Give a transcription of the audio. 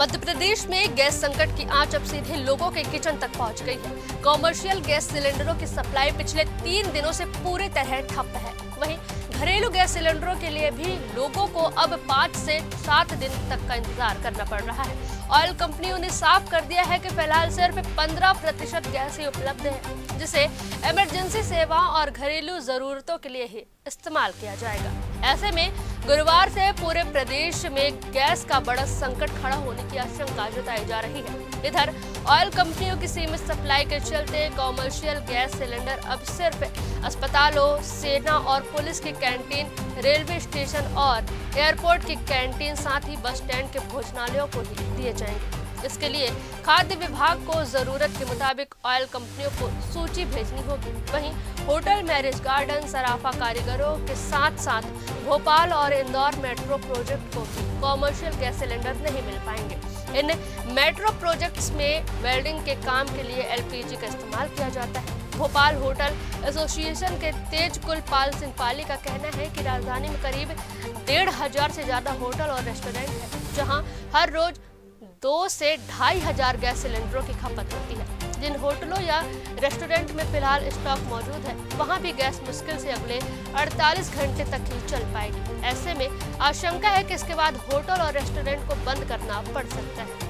मध्य प्रदेश में गैस संकट की आंच अब सीधे लोगों के किचन तक पहुंच गई है। कॉमर्शियल गैस सिलेंडरों की सप्लाई पिछले 3 दिनों से पूरी तरह ठप है। वहीं घरेलू गैस सिलेंडरों के लिए भी लोगों को अब 5 से 7 दिन तक का इंतजार करना पड़ रहा है। ऑयल कंपनियों ने साफ कर दिया है कि फिलहाल सिर्फ 15% गैस ही उपलब्ध है, जिसे इमरजेंसी सेवा और घरेलू जरूरतों के लिए ही इस्तेमाल किया जाएगा। ऐसे में गुरुवार से पूरे प्रदेश में गैस का बड़ा संकट खड़ा होने की आशंका जताई जा रही है। इधर ऑयल कंपनियों की सीमित सप्लाई के चलते कॉमर्शियल गैस सिलेंडर अब सिर्फ अस्पतालों, सेना और पुलिस की कैंटीन, रेलवे स्टेशन और एयरपोर्ट की कैंटीन, साथ ही बस स्टैंड के भोजनालयों को ही दिए जाएंगे। इसके लिए खाद्य विभाग को जरूरत के मुताबिक ऑयल कंपनियों को सूची भेजनी होगी। वहीं होटल, मैरिज गार्डन, सराफा कारीगरों के साथ साथ भोपाल और इंदौर मेट्रो प्रोजेक्ट को भी कॉमर्शियल गैस सिलेंडर नहीं मिल पाएंगे। इन मेट्रो प्रोजेक्ट्स में वेल्डिंग के काम के लिए एलपीजी का इस्तेमाल किया जाता है। भोपाल होटल एसोसिएशन के तेजकुल पाल सिंह पाली का कहना है कि राजधानी में करीब 1,500 से ज्यादा होटल और रेस्टोरेंट है, जहां हर रोज 2 से 2,500 गैस सिलेंडरों की खपत होती है। जिन होटलों या रेस्टोरेंट में फिलहाल स्टॉक मौजूद है, वहां भी गैस मुश्किल से अगले 48 घंटे तक ही चल पाएगी। ऐसे में आशंका है कि इसके बाद होटल और रेस्टोरेंट को बंद करना पड़ सकता है।